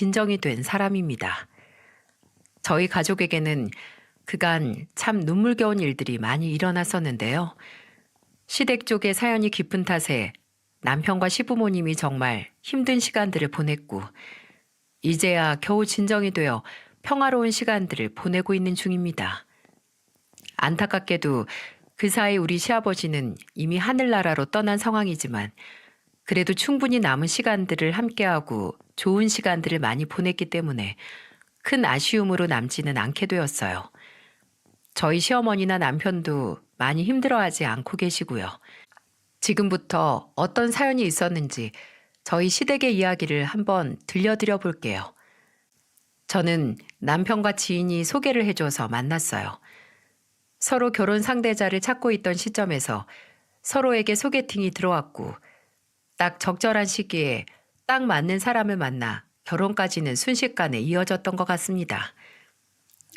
진정이 된 사람입니다. 저희 가족에게는 그간 참 눈물겨운 일들이 많이 일어났었는데요. 시댁 쪽의 사연이 깊은 탓에 남편과 시부모님이 정말 힘든 시간들을 보냈고, 이제야 겨우 진정이 되어 평화로운 시간들을 보내고 있는 중입니다. 안타깝게도 그 사이 우리 시아버지는 이미 하늘나라로 떠난 상황이지만, 그래도 충분히 남은 시간들을 함께하고 좋은 시간들을 많이 보냈기 때문에 큰 아쉬움으로 남지는 않게 되었어요. 저희 시어머니나 남편도 많이 힘들어하지 않고 계시고요. 지금부터 어떤 사연이 있었는지 저희 시댁의 이야기를 한번 들려드려 볼게요. 저는 남편과 지인이 소개를 해줘서 만났어요. 서로 결혼 상대자를 찾고 있던 시점에서 서로에게 소개팅이 들어왔고, 딱 적절한 시기에 딱 맞는 사람을 만나 결혼까지는 순식간에 이어졌던 것 같습니다.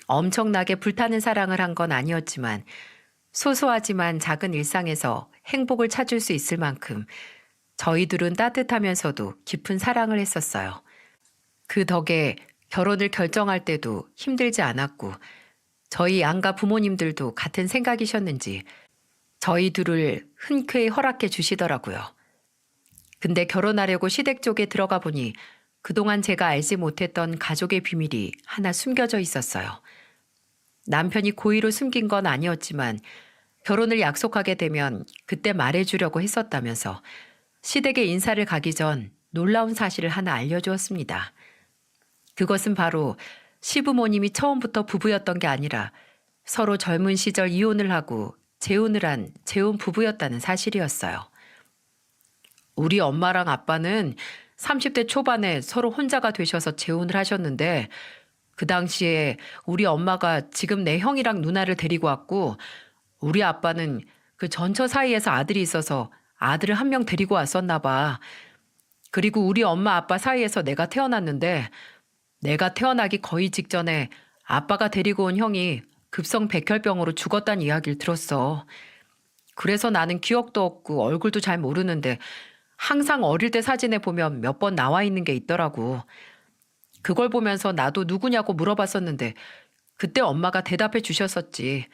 엄청나게 불타는 사랑을 한 건 아니었지만 소소하지만 작은 일상에서 행복을 찾을 수 있을 만큼 저희 둘은 따뜻하면서도 깊은 사랑을 했었어요. 그 덕에 결혼을 결정할 때도 힘들지 않았고, 저희 양가 부모님들도 같은 생각이셨는지 저희 둘을 흔쾌히 허락해 주시더라고요. 근데 결혼하려고 시댁 쪽에 들어가 보니 그동안 제가 알지 못했던 가족의 비밀이 하나 숨겨져 있었어요. 남편이 고의로 숨긴 건 아니었지만 결혼을 약속하게 되면 그때 말해주려고 했었다면서 시댁에 인사를 가기 전 놀라운 사실을 하나 알려주었습니다. 그것은 바로 시부모님이 처음부터 부부였던 게 아니라 서로 젊은 시절 이혼을 하고 재혼을 한 재혼 부부였다는 사실이었어요. 우리 엄마랑 아빠는 30대 초반에 서로 혼자가 되셔서 재혼을 하셨는데, 그 당시에 우리 엄마가 지금 내 형이랑 누나를 데리고 왔고, 우리 아빠는 그 전처 사이에서 아들이 있어서 아들을 한 명 데리고 왔었나 봐. 그리고 우리 엄마 아빠 사이에서 내가 태어났는데, 내가 태어나기 거의 직전에 아빠가 데리고 온 형이 급성 백혈병으로 죽었다는 이야기를 들었어. 그래서 나는 기억도 없고 얼굴도 잘 모르는데 항상 어릴 때 사진에 보면 몇 번 나와 있는 게 있더라고. 그걸 보면서 나도 누구냐고 물어봤었는데 그때 엄마가 대답해 주셨었지.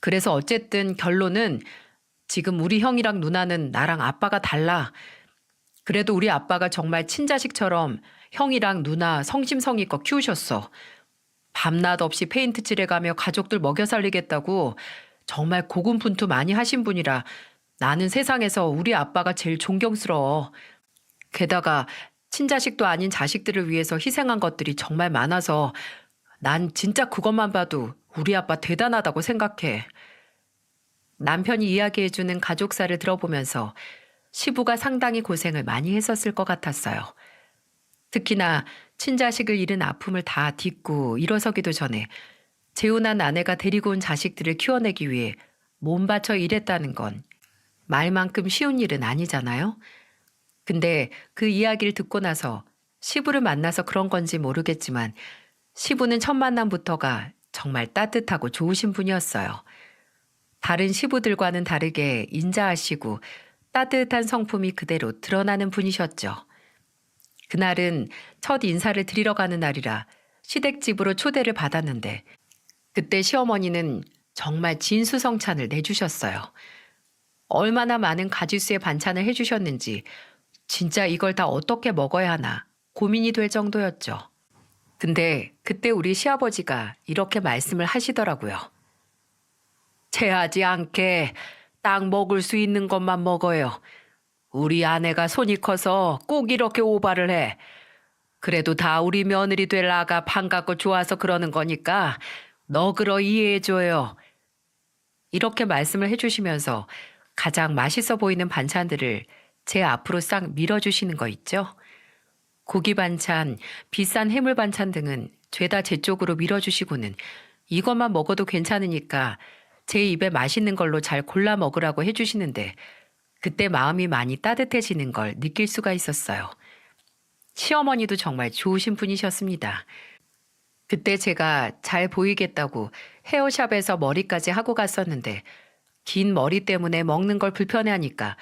그래서 어쨌든 결론은 지금 우리 형이랑 누나는 나랑 아빠가 달라. 그래도 우리 아빠가 정말 친자식처럼 형이랑 누나 성심성의껏 키우셨어. 밤낮 없이 페인트 칠해가며 가족들 먹여 살리겠다고 정말 고군분투 많이 하신 분이라 나는 세상에서 우리 아빠가 제일 존경스러워. 게다가 친자식도 아닌 자식들을 위해서 희생한 것들이 정말 많아서 난 진짜 그것만 봐도 우리 아빠 대단하다고 생각해. 남편이 이야기해주는 가족사를 들어보면서 시부가 상당히 고생을 많이 했었을 것 같았어요. 특히나 친자식을 잃은 아픔을 다 딛고 일어서기도 전에 재혼한 아내가 데리고 온 자식들을 키워내기 위해 몸 바쳐 일했다는 건 말만큼 쉬운 일은 아니잖아요. 근데 그 이야기를 듣고 나서 시부를 만나서 그런 건지 모르겠지만 시부는 첫 만남부터가 정말 따뜻하고 좋으신 분이었어요. 다른 시부들과는 다르게 인자하시고 따뜻한 성품이 그대로 드러나는 분이셨죠. 그날은 첫 인사를 드리러 가는 날이라 시댁집으로 초대를 받았는데 그때 시어머니는 정말 진수성찬을 내주셨어요. 얼마나 많은 가지수의 반찬을 해주셨는지 진짜 이걸 다 어떻게 먹어야 하나 고민이 될 정도였죠. 근데 그때 우리 시아버지가 이렇게 말씀을 하시더라고요. 체하지 않게 딱 먹을 수 있는 것만 먹어요. 우리 아내가 손이 커서 꼭 이렇게 오바를 해. 그래도 다 우리 며느리 될 아가 반갑고 좋아서 그러는 거니까 너그러 이해해줘요. 이렇게 말씀을 해주시면서 가장 맛있어 보이는 반찬들을 제 앞으로 싹 밀어주시는 거 있죠? 고기 반찬, 비싼 해물 반찬 등은 죄다 제 쪽으로 밀어주시고는 이것만 먹어도 괜찮으니까 제 입에 맛있는 걸로 잘 골라 먹으라고 해주시는데 그때 마음이 많이 따뜻해지는 걸 느낄 수가 있었어요. 시어머니도 정말 좋으신 분이셨습니다. 그때 제가 잘 보이겠다고 헤어샵에서 머리까지 하고 갔었는데 긴 머리 때문에 먹는 걸 불편해하니까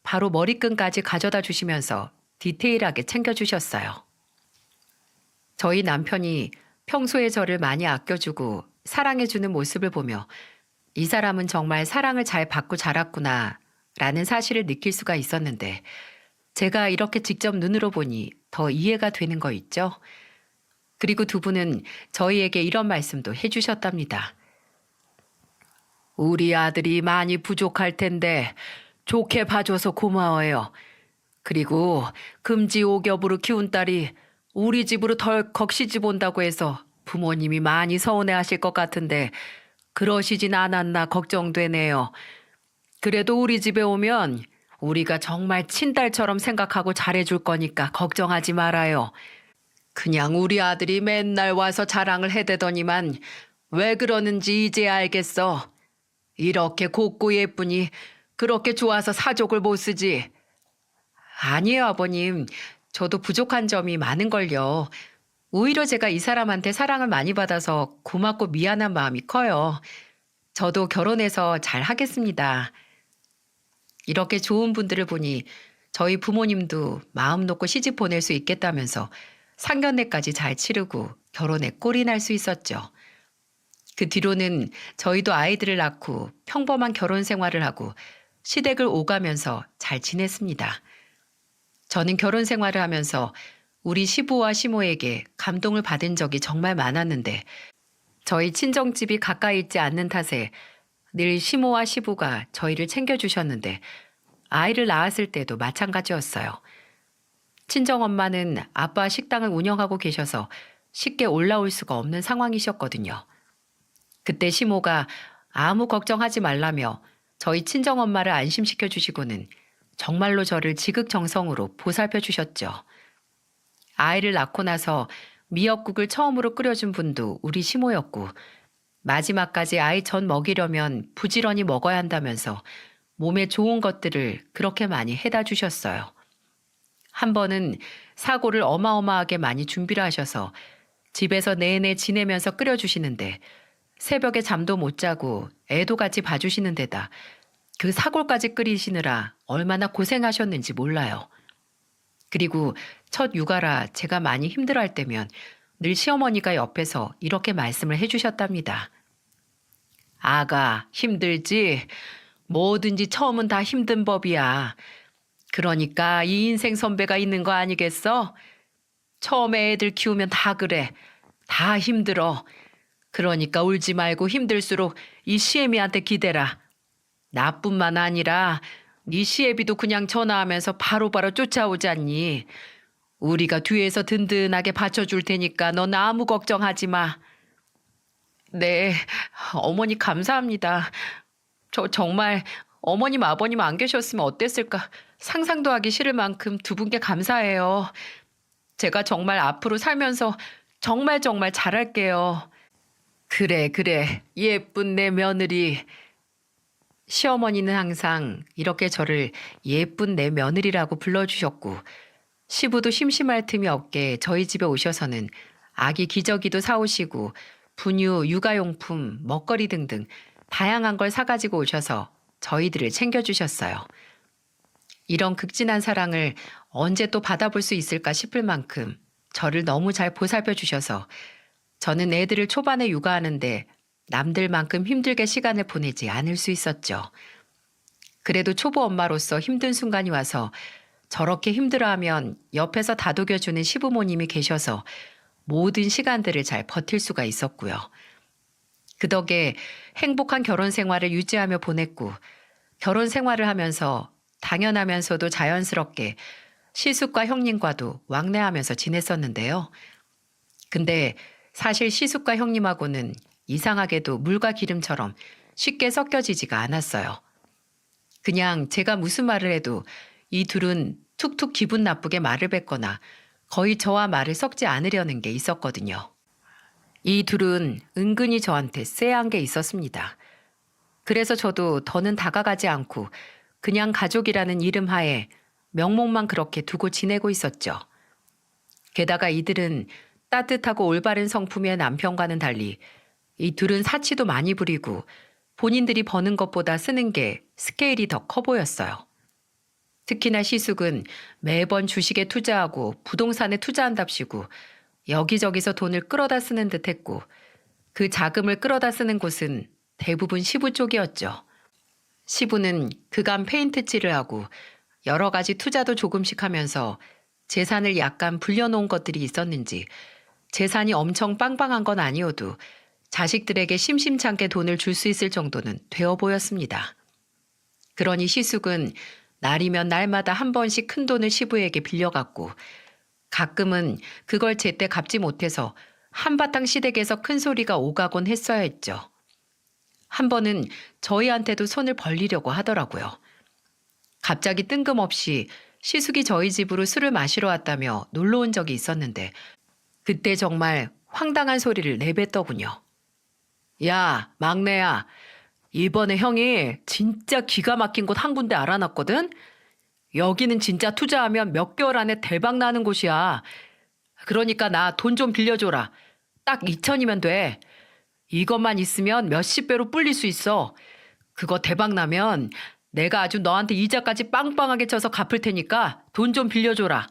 바로 머리끈까지 가져다 주시면서 디테일하게 챙겨주셨어요. 저희 남편이 평소에 저를 많이 아껴주고 사랑해주는 모습을 보며 이 사람은 정말 사랑을 잘 받고 자랐구나 라는 사실을 느낄 수가 있었는데 제가 이렇게 직접 눈으로 보니 더 이해가 되는 거 있죠? 그리고 두 분은 저희에게 이런 말씀도 해주셨답니다. 우리 아들이 많이 부족할 텐데 좋게 봐줘서 고마워요. 그리고 금지옥엽으로 키운 딸이 우리 집으로 덜컥 시집 온다고 해서 부모님이 많이 서운해하실 것 같은데 그러시진 않았나 걱정되네요. 그래도 우리 집에 오면 우리가 정말 친딸처럼 생각하고 잘해줄 거니까 걱정하지 말아요. 그냥 우리 아들이 맨날 와서 자랑을 해대더니만 왜 그러는지 이제 알겠어. 이렇게 곱고 예쁘니 그렇게 좋아서 사족을 못 쓰지. 아니에요, 아버님. 저도 부족한 점이 많은걸요. 오히려 제가 이 사람한테 사랑을 많이 받아서 고맙고 미안한 마음이 커요. 저도 결혼해서 잘 하겠습니다. 이렇게 좋은 분들을 보니 저희 부모님도 마음 놓고 시집 보낼 수 있겠다면서 상견례까지 잘 치르고 결혼에 꼴이 날 수 있었죠. 그 뒤로는 저희도 아이들을 낳고 평범한 결혼 생활을 하고 시댁을 오가면서 잘 지냈습니다. 저는 결혼 생활을 하면서 우리 시부와 시모에게 감동을 받은 적이 정말 많았는데 저희 친정집이 가까이 있지 않는 탓에 늘 시모와 시부가 저희를 챙겨주셨는데 아이를 낳았을 때도 마찬가지였어요. 친정엄마는 아빠 식당을 운영하고 계셔서 쉽게 올라올 수가 없는 상황이셨거든요. 그때 시모가 아무 걱정하지 말라며 저희 친정엄마를 안심시켜 주시고는 정말로 저를 지극정성으로 보살펴 주셨죠. 아이를 낳고 나서 미역국을 처음으로 끓여준 분도 우리 시모였고 마지막까지 아이 전 먹이려면 부지런히 먹어야 한다면서 몸에 좋은 것들을 그렇게 많이 해다 주셨어요. 한 번은 사고를 어마어마하게 많이 준비를 하셔서 집에서 내내 지내면서 끓여주시는데 새벽에 잠도 못 자고 애도 같이 봐주시는 데다 그 사골까지 끓이시느라 얼마나 고생하셨는지 몰라요. 그리고 첫 육아라 제가 많이 힘들어할 때면 늘 시어머니가 옆에서 이렇게 말씀을 해주셨답니다. 아가, 힘들지? 뭐든지 처음은 다 힘든 법이야. 그러니까 이 인생 선배가 있는 거 아니겠어? 처음에 애들 키우면 다 그래. 다 힘들어. 그러니까 울지 말고 힘들수록 이 시애미한테 기대라. 나뿐만 아니라 네 시애비도 그냥 전화하면서 바로바로 쫓아오잖니. 우리가 뒤에서 든든하게 받쳐줄 테니까 넌 아무 걱정하지 마. 네, 어머니 감사합니다. 저 정말 어머님 아버님 안 계셨으면 어땠을까 상상도 하기 싫을 만큼 두 분께 감사해요. 제가 정말 앞으로 살면서 정말 잘할게요. 그래, 그래. 예쁜 내 며느리. 시어머니는 항상 이렇게 저를 예쁜 내 며느리라고 불러주셨고 시부도 심심할 틈이 없게 저희 집에 오셔서는 아기 기저귀도 사오시고 분유, 육아용품, 먹거리 등등 다양한 걸 사가지고 오셔서 저희들을 챙겨주셨어요. 이런 극진한 사랑을 언제 또 받아볼 수 있을까 싶을 만큼 저를 너무 잘 보살펴 주셔서 저는 애들을 초반에 육아하는데 남들만큼 힘들게 시간을 보내지 않을 수 있었죠. 그래도 초보 엄마로서 힘든 순간이 와서 저렇게 힘들어하면 옆에서 다독여주는 시부모님이 계셔서 모든 시간들을 잘 버틸 수가 있었고요. 그 덕에 행복한 결혼 생활을 유지하며 보냈고 결혼 생활을 하면서 당연하면서도 자연스럽게 시숙과 형님과도 왕래하면서 지냈었는데요. 근데 사실 시숙과 형님하고는 이상하게도 물과 기름처럼 쉽게 섞여지지가 않았어요. 그냥 제가 무슨 말을 해도 이 둘은 툭툭 기분 나쁘게 말을 뱉거나 거의 저와 말을 섞지 않으려는 게 있었거든요. 이 둘은 은근히 저한테 쎄한 게 있었습니다. 그래서 저도 더는 다가가지 않고 그냥 가족이라는 이름 하에 명목만 그렇게 두고 지내고 있었죠. 게다가 이들은 따뜻하고 올바른 성품의 남편과는 달리 이 둘은 사치도 많이 부리고 본인들이 버는 것보다 쓰는 게 스케일이 더 커 보였어요. 특히나 시숙은 매번 주식에 투자하고 부동산에 투자한답시고 여기저기서 돈을 끌어다 쓰는 듯 했고 그 자금을 끌어다 쓰는 곳은 대부분 시부 쪽이었죠. 시부는 그간 페인트 칠을 하고 여러 가지 투자도 조금씩 하면서 재산을 약간 불려놓은 것들이 있었는지 재산이 엄청 빵빵한 건 아니어도 자식들에게 심심찮게 돈을 줄 수 있을 정도는 되어 보였습니다. 그러니 시숙은 날이면 날마다 한 번씩 큰 돈을 시부에게 빌려갔고 가끔은 그걸 제때 갚지 못해서 한바탕 시댁에서 큰 소리가 오가곤 했어야 했죠. 한 번은 저희한테도 손을 벌리려고 하더라고요. 갑자기 뜬금없이 시숙이 저희 집으로 술을 마시러 왔다며 놀러 온 적이 있었는데 그때 정말 황당한 소리를 내뱉더군요. 야, 막내야. 이번에 형이 진짜 기가 막힌 곳 한 군데 알아놨거든? 여기는 진짜 투자하면 몇 개월 안에 대박 나는 곳이야. 그러니까 나 돈 좀 빌려줘라. 딱 2천이면 돼. 이것만 있으면 몇십 배로 불릴 수 있어. 그거 대박 나면 내가 아주 너한테 이자까지 빵빵하게 쳐서 갚을 테니까 돈 좀 빌려줘라.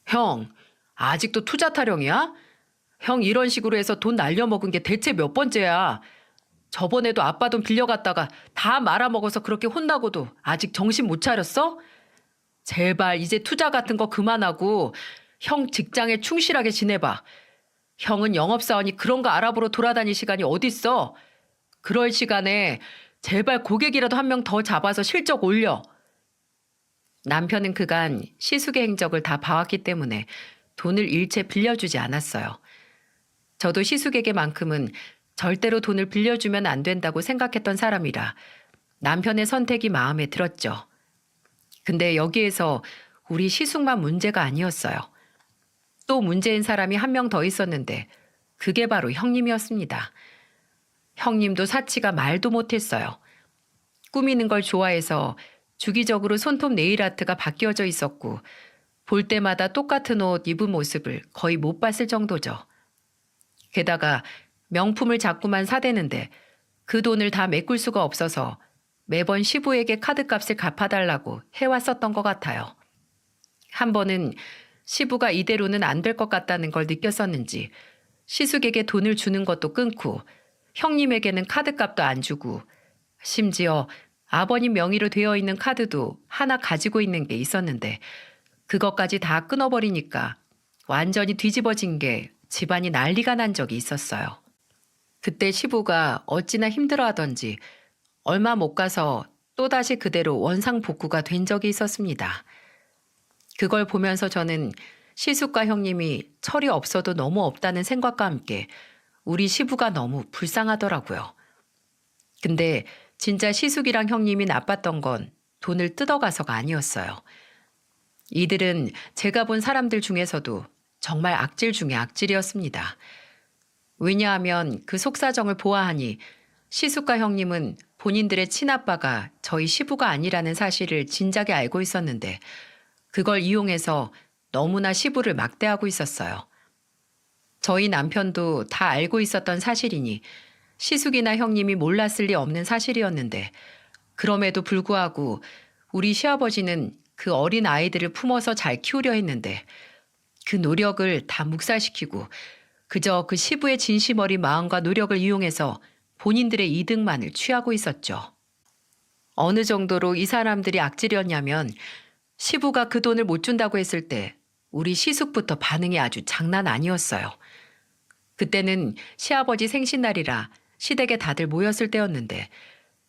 형, 아직도 투자 타령이야? 형 이런 식으로 해서 돈 날려먹은 게 대체 몇 번째야. 저번에도 아빠 돈 빌려갔다가 다 말아먹어서 그렇게 혼나고도 아직 정신 못 차렸어? 제발 이제 투자 같은 거 그만하고 형 직장에 충실하게 지내봐. 형은 영업사원이 그런 거 알아보러 돌아다닐 시간이 어딨어. 그럴 시간에 제발 고객이라도 한 명 더 잡아서 실적 올려. 남편은 그간 시숙의 행적을 다 봐왔기 때문에 돈을 일체 빌려주지 않았어요. 저도 시숙에게만큼은 절대로 돈을 빌려주면 안 된다고 생각했던 사람이라 남편의 선택이 마음에 들었죠. 근데 여기에서 우리 시숙만 문제가 아니었어요. 또 문제인 사람이 한 명 더 있었는데 그게 바로 형님이었습니다. 형님도 사치가 말도 못했어요. 꾸미는 걸 좋아해서 주기적으로 손톱 네일아트가 바뀌어져 있었고 볼 때마다 똑같은 옷 입은 모습을 거의 못 봤을 정도죠. 게다가 명품을 자꾸만 사대는데 그 돈을 다 메꿀 수가 없어서 매번 시부에게 카드값을 갚아달라고 해왔었던 것 같아요. 한 번은 시부가 이대로는 안 될 것 같다는 걸 느꼈었는지 시숙에게 돈을 주는 것도 끊고 형님에게는 카드값도 안 주고 심지어 아버님 명의로 되어 있는 카드도 하나 가지고 있는 게 있었는데 그것까지 다 끊어버리니까 완전히 뒤집어진 게 집안이 난리가 난 적이 있었어요. 그때 시부가 어찌나 힘들어하던지 얼마 못 가서 또다시 그대로 원상복구가 된 적이 있었습니다. 그걸 보면서 저는 시숙과 형님이 철이 없어도 너무 없다는 생각과 함께 우리 시부가 너무 불쌍하더라고요. 근데 진짜 시숙이랑 형님이 나빴던 건 돈을 뜯어가서가 아니었어요. 이들은 제가 본 사람들 중에서도 정말 악질 중에 악질이었습니다. 왜냐하면 그 속사정을 보아하니 시숙과 형님은 본인들의 친아빠가 저희 시부가 아니라는 사실을 진작에 알고 있었는데 그걸 이용해서 너무나 시부를 막대하고 있었어요. 저희 남편도 다 알고 있었던 사실이니 시숙이나 형님이 몰랐을 리 없는 사실이었는데 그럼에도 불구하고 우리 시아버지는 그 어린 아이들을 품어서 잘 키우려 했는데 그 노력을 다 묵살시키고 그저 그 시부의 진심 어린 마음과 노력을 이용해서 본인들의 이득만을 취하고 있었죠. 어느 정도로 이 사람들이 악질이었냐면 시부가 그 돈을 못 준다고 했을 때 우리 시숙부터 반응이 아주 장난 아니었어요. 그때는 시아버지 생신날이라 시댁에 다들 모였을 때였는데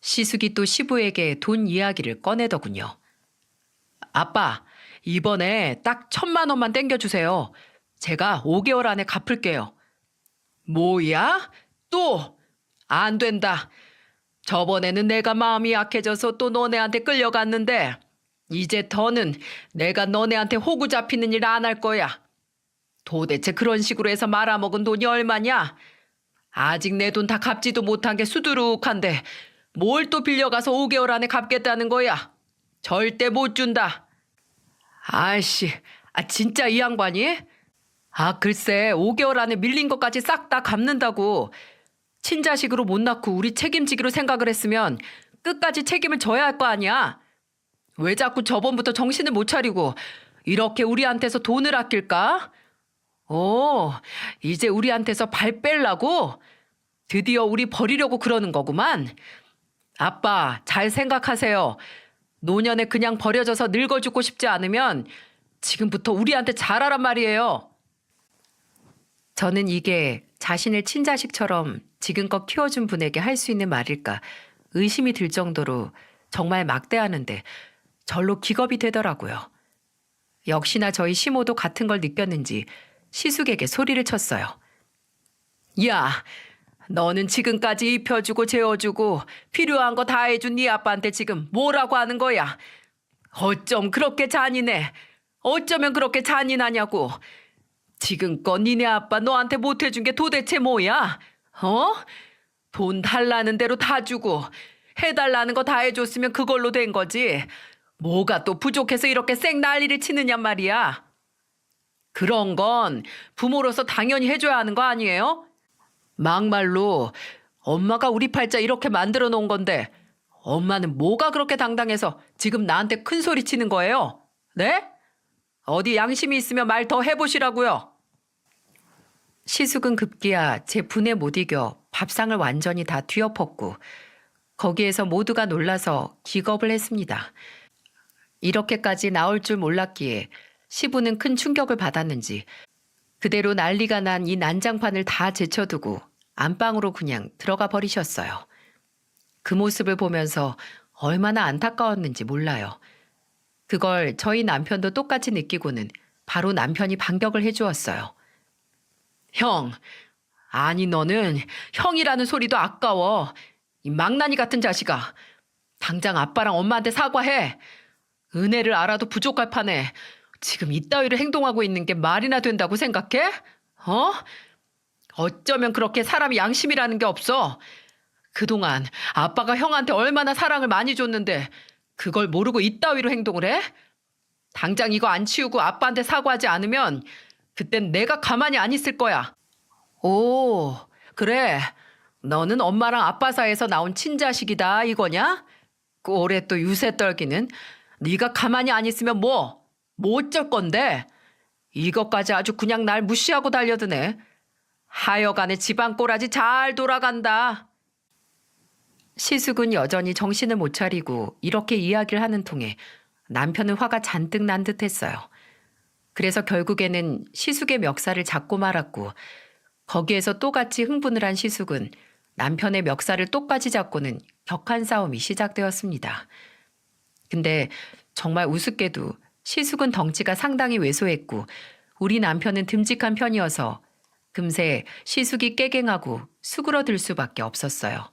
시숙이 또 시부에게 돈 이야기를 꺼내더군요. 아빠, 이번에 딱 1,000만 원만 땡겨주세요. 제가 5개월 안에 갚을게요. 뭐야? 또? 안 된다. 저번에는 내가 마음이 약해져서 또 너네한테 끌려갔는데 이제 더는 내가 너네한테 호구 잡히는 일 안 할 거야. 도대체 그런 식으로 해서 말아먹은 돈이 얼마냐? 아직 내 돈 다 갚지도 못한 게 수두룩한데 뭘 또 빌려가서 5개월 안에 갚겠다는 거야? 절대 못 준다. 아이씨, 진짜 이 양반이? 글쎄 5개월 안에 밀린 것까지 싹 다 갚는다고. 친자식으로 못 낳고 우리 책임지기로 생각을 했으면 끝까지 책임을 져야 할 거 아니야. 왜 자꾸 저번부터 정신을 못 차리고 이렇게 우리한테서 돈을 아낄까? 오, 이제 우리한테서 발 뺄라고? 드디어 우리 버리려고 그러는 거구만. 아빠, 잘 생각하세요. 노년에 그냥 버려져서 늙어 죽고 싶지 않으면 지금부터 우리한테 잘하란 말이에요. 저는 이게 자신을 친자식처럼 지금껏 키워준 분에게 할 수 있는 말일까 의심이 들 정도로 정말 막대하는데 절로 기겁이 되더라고요. 역시나 저희 시모도 같은 걸 느꼈는지 시숙에게 소리를 쳤어요. 야, 너는 지금까지 입혀주고 재워주고 필요한 거 다 해준 네 아빠한테 지금 뭐라고 하는 거야? 어쩜 그렇게 잔인해? 어쩌면 그렇게 잔인하냐고. 지금껏 니네 아빠 너한테 못해준 게 도대체 뭐야? 어? 돈 달라는 대로 다 주고 해달라는 거 다 해줬으면 그걸로 된 거지. 뭐가 또 부족해서 이렇게 쌩 난리를 치느냔 말이야. 그런 건 부모로서 당연히 해줘야 하는 거 아니에요? 막말로 엄마가 우리 팔자 이렇게 만들어 놓은 건데 엄마는 뭐가 그렇게 당당해서 지금 나한테 큰 소리 치는 거예요? 네? 어디 양심이 있으면 말 더 해보시라고요. 시숙은 급기야 제 분에 못 이겨 밥상을 완전히 다 뒤엎었고 거기에서 모두가 놀라서 기겁을 했습니다. 이렇게까지 나올 줄 몰랐기에 시부는 큰 충격을 받았는지 그대로 난리가 난 이 난장판을 다 제쳐두고 안방으로 그냥 들어가 버리셨어요. 그 모습을 보면서 얼마나 안타까웠는지 몰라요. 그걸 저희 남편도 똑같이 느끼고는 바로 남편이 반격을 해주었어요. 형, 아니 너는 형이라는 소리도 아까워. 이 망나니 같은 자식아. 당장 아빠랑 엄마한테 사과해. 은혜를 알아도 부족할 판에 지금 이따위로 행동하고 있는 게 말이나 된다고 생각해? 어? 어쩌면 그렇게 사람이 양심이라는 게 없어. 그동안 아빠가 형한테 얼마나 사랑을 많이 줬는데 그걸 모르고 이따위로 행동을 해? 당장 이거 안 치우고 아빠한테 사과하지 않으면 그땐 내가 가만히 안 있을 거야. 오, 그래. 너는 엄마랑 아빠 사이에서 나온 친자식이다 이거냐? 꼴에 또 유세 떨기는. 네가 가만히 안 있으면 뭐 어쩔 건데? 이것까지 아주 그냥 날 무시하고 달려드네. 하여간에 집안 꼬라지 잘 돌아간다. 시숙은 여전히 정신을 못 차리고 이렇게 이야기를 하는 통에 남편은 화가 잔뜩 난 듯했어요. 그래서 결국에는 시숙의 멱살을 잡고 말았고 거기에서 또같이 흥분을 한 시숙은 남편의 멱살을 똑같이 잡고는 격한 싸움이 시작되었습니다. 근데 정말 우습게도 시숙은 덩치가 상당히 왜소했고 우리 남편은 듬직한 편이어서 금세 시숙이 깨갱하고 수그러들 수밖에 없었어요.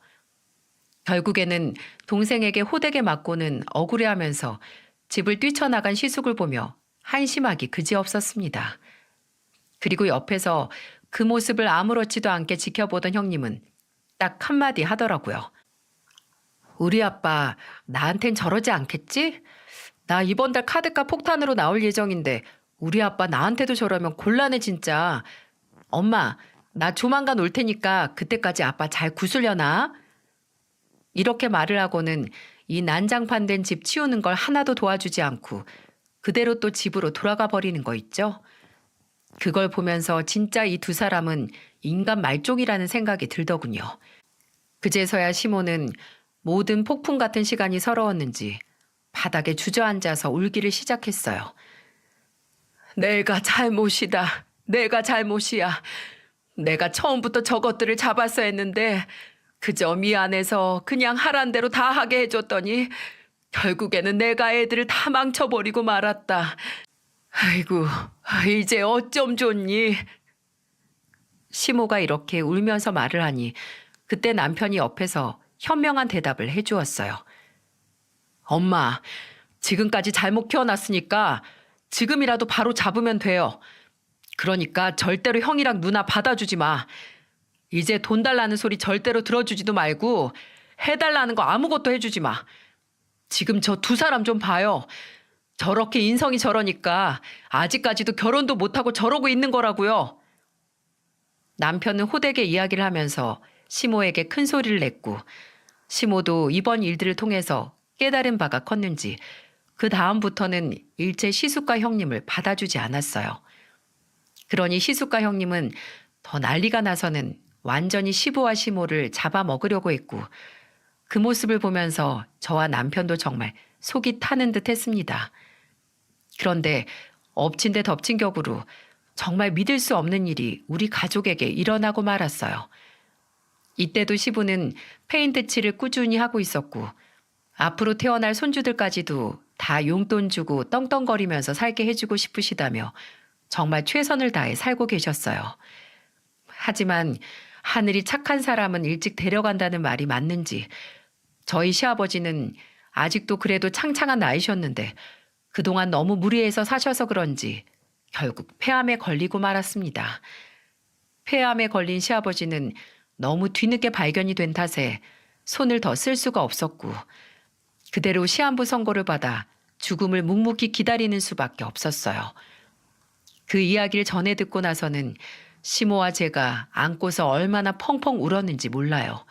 결국에는 동생에게 호되게 맞고는 억울해하면서 집을 뛰쳐나간 시숙을 보며 한심하기 그지없었습니다. 그리고 옆에서 그 모습을 아무렇지도 않게 지켜보던 형님은 딱 한마디 하더라고요. 우리 아빠 나한텐 저러지 않겠지? 나 이번 달 카드값 폭탄으로 나올 예정인데 우리 아빠 나한테도 저러면 곤란해 진짜. 엄마, 나 조만간 올 테니까 그때까지 아빠 잘 구슬려나? 이렇게 말을 하고는 이 난장판 된 집 치우는 걸 하나도 도와주지 않고 그대로 또 집으로 돌아가 버리는 거 있죠? 그걸 보면서 진짜 이 두 사람은 인간 말종이라는 생각이 들더군요. 그제서야 시모는 모든 폭풍 같은 시간이 서러웠는지 바닥에 주저앉아서 울기를 시작했어요. 내가 잘못이다. 내가 잘못이야. 내가 처음부터 저것들을 잡았어야 했는데 그저 미안해서 그냥 하란 대로 다 하게 해줬더니 결국에는 내가 애들을 다 망쳐버리고 말았다. 아이고, 이제 어쩜 좋니? 시모가 이렇게 울면서 말을 하니 그때 남편이 옆에서 현명한 대답을 해주었어요. 엄마, 지금까지 잘못 키워놨으니까 지금이라도 바로 잡으면 돼요. 그러니까 절대로 형이랑 누나 받아주지 마. 이제 돈 달라는 소리 절대로 들어주지도 말고 해달라는 거 아무것도 해주지 마. 지금 저 두 사람 좀 봐요. 저렇게 인성이 저러니까 아직까지도 결혼도 못하고 저러고 있는 거라고요. 남편은 호되게 이야기를 하면서 시모에게 큰 소리를 냈고 시모도 이번 일들을 통해서 깨달은 바가 컸는지 그 다음부터는 일체 시숙과 형님을 받아주지 않았어요. 그러니 시숙과 형님은 더 난리가 나서는 완전히 시부와 시모를 잡아먹으려고 했고 그 모습을 보면서 저와 남편도 정말 속이 타는 듯 했습니다. 그런데 엎친 데 덮친 격으로 정말 믿을 수 없는 일이 우리 가족에게 일어나고 말았어요. 이때도 시부는 페인트 칠을 꾸준히 하고 있었고 앞으로 태어날 손주들까지도 다 용돈 주고 떵떵거리면서 살게 해주고 싶으시다며 정말 최선을 다해 살고 계셨어요. 하지만 하늘이 착한 사람은 일찍 데려간다는 말이 맞는지 저희 시아버지는 아직도 그래도 창창한 나이셨는데 그동안 너무 무리해서 사셔서 그런지 결국 폐암에 걸리고 말았습니다. 폐암에 걸린 시아버지는 너무 뒤늦게 발견이 된 탓에 손을 더 쓸 수가 없었고 그대로 시한부 선고를 받아 죽음을 묵묵히 기다리는 수밖에 없었어요. 그 이야기를 전해 듣고 나서는 시모와 제가 안고서 얼마나 펑펑 울었는지 몰라요.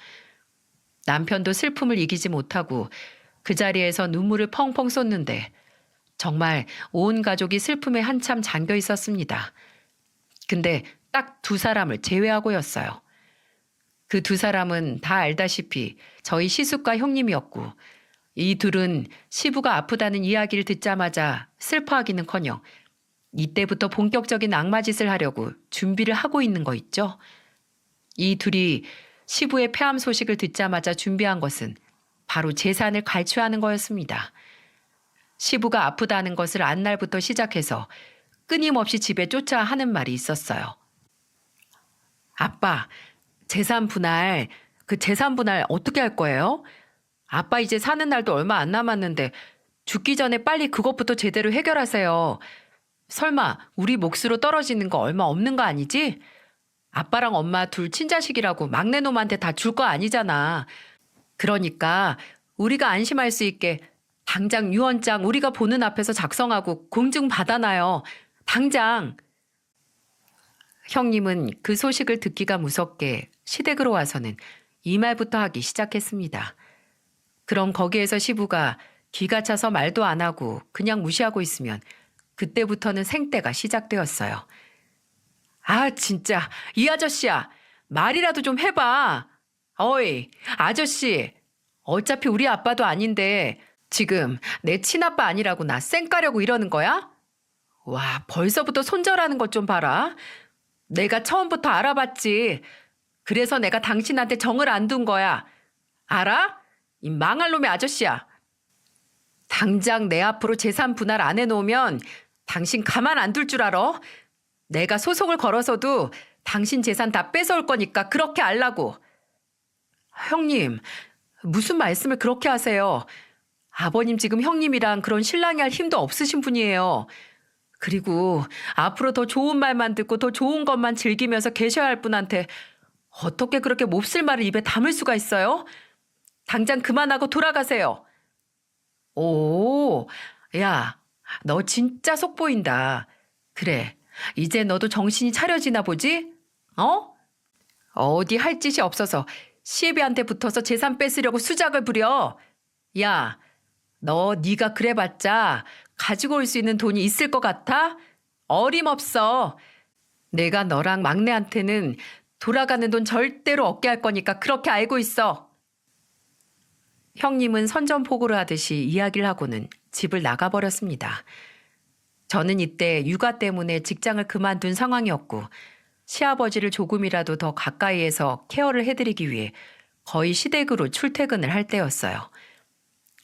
남편도 슬픔을 이기지 못하고 그 자리에서 눈물을 펑펑 쏟는데 정말 온 가족이 슬픔에 한참 잠겨 있었습니다. 근데 딱 두 사람을 제외하고였어요. 그 두 사람은 다 알다시피 저희 시숙과 형님이었고 이 둘은 시부가 아프다는 이야기를 듣자마자 슬퍼하기는커녕 이때부터 본격적인 악마짓을 하려고 준비를 하고 있는 거 있죠. 이 둘이 시부의 폐암 소식을 듣자마자 준비한 것은 바로 재산을 갈취하는 거였습니다. 시부가 아프다는 것을 안 날부터 시작해서 끊임없이 집에 쫓아 하는 말이 있었어요. 아빠, 재산 분할 어떻게 할 거예요? 아빠 이제 사는 날도 얼마 안 남았는데 죽기 전에 빨리 그것부터 제대로 해결하세요. 설마 우리 몫으로 떨어지는 거 얼마 없는 거 아니지? 아빠랑 엄마 둘 친자식이라고 막내놈한테 다 줄 거 아니잖아. 그러니까 우리가 안심할 수 있게 당장 유언장 우리가 보는 앞에서 작성하고 공증 받아놔요. 당장. 형님은 그 소식을 듣기가 무섭게 시댁으로 와서는 이 말부터 하기 시작했습니다. 그럼 거기에서 시부가 기가 차서 말도 안 하고 그냥 무시하고 있으면 그때부터는 생떼가 시작되었어요. 아 진짜 이 아저씨야. 말이라도 좀 해봐. 어이 아저씨. 어차피 우리 아빠도 아닌데 지금 내 친아빠 아니라고 나 쌩까려고 이러는 거야? 와 벌써부터 손절하는 것 좀 봐라. 내가 처음부터 알아봤지. 그래서 내가 당신한테 정을 안 둔 거야. 알아? 이 망할 놈의 아저씨야. 당장 내 앞으로 재산 분할 안 해놓으면 당신 가만 안 둘 줄 알아? 내가 소송을 걸어서도 당신 재산 다 뺏어올 거니까 그렇게 알라고. 형님, 무슨 말씀을 그렇게 하세요? 아버님 지금 형님이랑 그런 신랑이 할 힘도 없으신 분이에요. 그리고 앞으로 더 좋은 말만 듣고 더 좋은 것만 즐기면서 계셔야 할 분한테 어떻게 그렇게 몹쓸 말을 입에 담을 수가 있어요? 당장 그만하고 돌아가세요. 오, 야, 너 진짜 속 보인다. 그래, 이제 너도 정신이 차려지나 보지? 어? 어디 할 짓이 없어서 시애비한테 붙어서 재산 뺏으려고 수작을 부려. 야, 너 네가 그래봤자 가지고 올 수 있는 돈이 있을 것 같아? 어림없어. 내가 너랑 막내한테는 돌아가는 돈 절대로 얻게 할 거니까 그렇게 알고 있어. 형님은 선전포고를 하듯이 이야기를 하고는 집을 나가버렸습니다. 저는 이때 육아 때문에 직장을 그만둔 상황이었고 시아버지를 조금이라도 더 가까이에서 케어를 해드리기 위해 거의 시댁으로 출퇴근을 할 때였어요.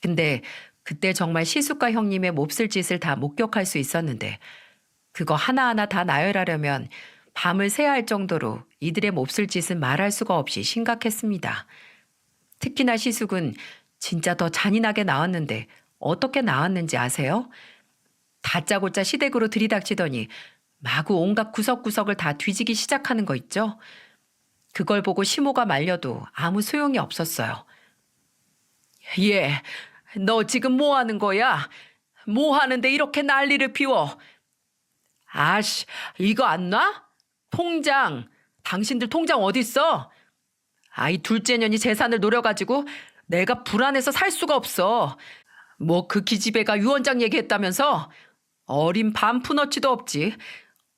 근데 그때 정말 시숙과 형님의 몹쓸 짓을 다 목격할 수 있었는데 그거 하나하나 다 나열하려면 밤을 새야 할 정도로 이들의 몹쓸 짓은 말할 수가 없이 심각했습니다. 특히나 시숙은 진짜 더 잔인하게 나왔는데 어떻게 나왔는지 아세요? 다짜고짜 시댁으로 들이닥치더니 마구 온갖 구석구석을 다 뒤지기 시작하는 거 있죠? 그걸 보고 시모가 말려도 아무 소용이 없었어요. 얘, 너 지금 뭐 하는 거야? 뭐 하는데 이렇게 난리를 피워? 아씨, 이거 안 놔? 통장, 당신들 통장 어딨어? 아이 둘째 년이 재산을 노려가지고 내가 불안해서 살 수가 없어. 뭐 그 기집애가 유언장 얘기했다면서? 어린 반푼어치도 없지.